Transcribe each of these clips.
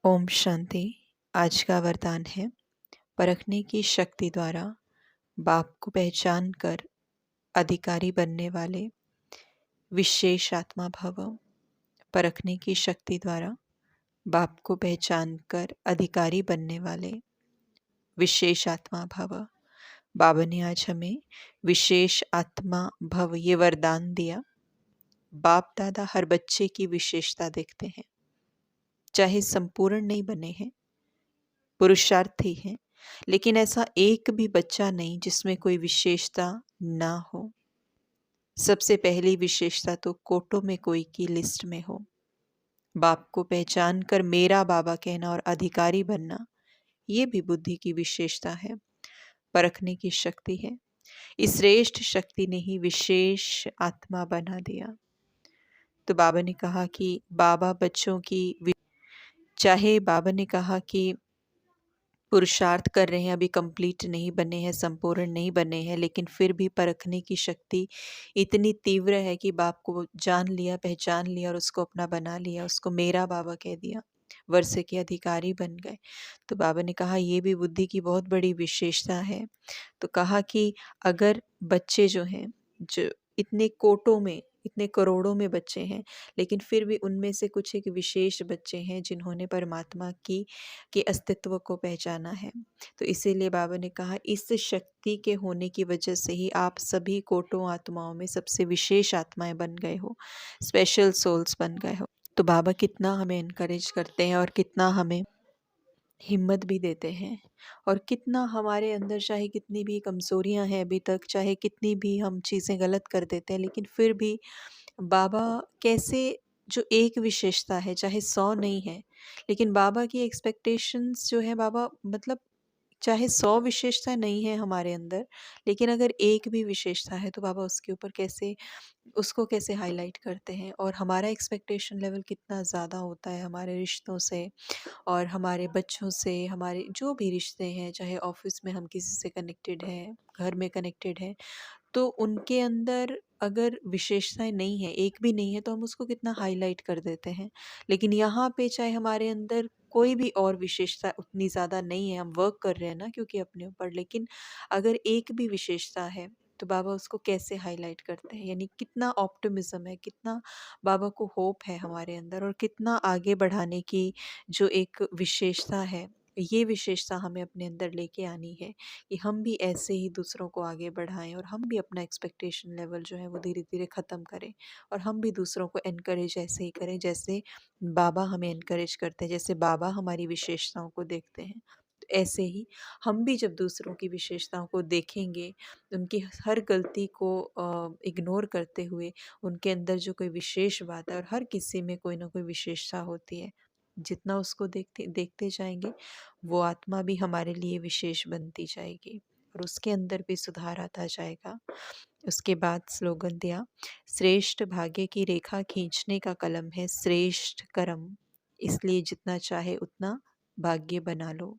ओम शांति। आज का वरदान है, परखने की शक्ति द्वारा बाप को पहचान कर अधिकारी बनने वाले विशेष आत्मा भव। परखने की शक्ति द्वारा बाप को पहचान कर अधिकारी बनने वाले विशेष आत्मा भव। बाबा ने आज हमें विशेष आत्मा भव ये वरदान दिया। बाप दादा हर बच्चे की विशेषता देखते हैं, चाहे संपूर्ण नहीं बने हैं, पुरुषार्थी हैं, लेकिन ऐसा एक भी बच्चा नहीं जिसमें कोई विशेषता ना हो। सबसे पहली विशेषता तो कोटों में कोई की लिस्ट में हो। बाप को पहचान कर मेरा बाबा कहना और अधिकारी बनना, ये भी बुद्धि की विशेषता है, परखने की शक्ति है। इस श्रेष्ठ शक्ति ने ही विशेष आत्मा बना दिया। तो बाबा ने कहा कि बाबा बच्चों की, चाहे बाबा ने कहा कि पुरुषार्थ कर रहे हैं, अभी कंप्लीट नहीं बने हैं, संपूर्ण नहीं बने हैं, लेकिन फिर भी परखने की शक्ति इतनी तीव्र है कि बाप को जान लिया, पहचान लिया और उसको अपना बना लिया, उसको मेरा बाबा कह दिया, वर्षे के अधिकारी बन गए। तो बाबा ने कहा ये भी बुद्धि की बहुत बड़ी विशेषता है। तो कहा कि अगर बच्चे जो हैं, जो इतने कोटों में, इतने करोड़ों में बच्चे हैं, लेकिन फिर भी उनमें से कुछ एक विशेष बच्चे हैं जिन्होंने परमात्मा की के अस्तित्व को पहचाना है। तो इसीलिए बाबा ने कहा इस शक्ति के होने की वजह से ही आप सभी कोटों आत्माओं में सबसे विशेष आत्माएं बन गए हो, स्पेशल सोल्स बन गए हो। तो बाबा कितना हमें इनकरेज करते हैं और कितना हमें हिम्मत भी देते हैं, और कितना हमारे अंदर चाहे कितनी भी कमज़ोरियां हैं अभी तक, चाहे कितनी भी हम चीज़ें गलत कर देते हैं, लेकिन फिर भी बाबा कैसे, जो एक विशेषता है, चाहे 100 नहीं है, लेकिन बाबा की एक्सपेक्टेशंस जो है, बाबा मतलब चाहे 100 विशेषता नहीं है हमारे अंदर, लेकिन अगर एक भी विशेषता है तो बाबा उसके ऊपर कैसे, उसको कैसे हाईलाइट करते हैं। और हमारा एक्सपेक्टेशन लेवल कितना ज़्यादा होता है हमारे रिश्तों से और हमारे बच्चों से, हमारे जो भी रिश्ते हैं, चाहे ऑफिस में हम किसी से कनेक्टेड हैं, घर में कनेक्टेड हैं, तो उनके अंदर अगर विशेषताएं नहीं है, एक भी नहीं है, तो हम उसको कितना हाईलाइट कर देते हैं। लेकिन यहाँ पे चाहे हमारे अंदर कोई भी और विशेषता उतनी ज़्यादा नहीं है, हम वर्क कर रहे हैं ना क्योंकि अपने ऊपर, लेकिन अगर एक भी विशेषता है तो बाबा उसको कैसे हाईलाइट करते हैं। यानी कितना ऑप्टिमिज्म है, कितना बाबा को होप है हमारे अंदर, और कितना आगे बढ़ाने की जो एक विशेषता है, ये विशेषता हमें अपने अंदर लेके आनी है कि हम भी ऐसे ही दूसरों को आगे बढ़ाएं और हम भी अपना एक्सपेक्टेशन लेवल जो है वो धीरे धीरे ख़त्म करें, और हम भी दूसरों को एनकरेज ऐसे ही करें जैसे बाबा हमें एनकरेज करते हैं, जैसे बाबा हमारी विशेषताओं को देखते हैं। तो ऐसे ही हम भी जब दूसरों की विशेषताओं को देखेंगे, उनकी हर गलती को इग्नोर करते हुए, उनके अंदर जो कोई विशेष बात है, और हर किसी में कोई ना कोई विशेषता होती है, जितना उसको देखते देखते जाएंगे, वो आत्मा भी हमारे लिए विशेष बनती जाएगी और उसके अंदर भी सुधार आता जाएगा। उसके बाद स्लोगन दिया, श्रेष्ठ भाग्य की रेखा खींचने का कलम है श्रेष्ठ कर्म, इसलिए जितना चाहे उतना भाग्य बना लो।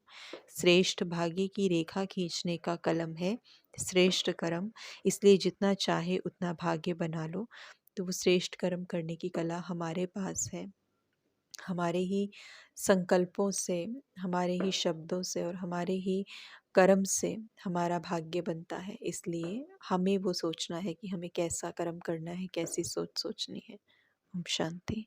श्रेष्ठ भाग्य की रेखा खींचने का कलम है श्रेष्ठ कर्म, इसलिए जितना चाहे उतना भाग्य बना लो। तो वो श्रेष्ठ कर्म करने की कला हमारे पास है। हमारे ही संकल्पों से, हमारे ही शब्दों से और हमारे ही कर्म से हमारा भाग्य बनता है। इसलिए हमें वो सोचना है कि हमें कैसा कर्म करना है, कैसी सोच सोचनी है। ओम शांति।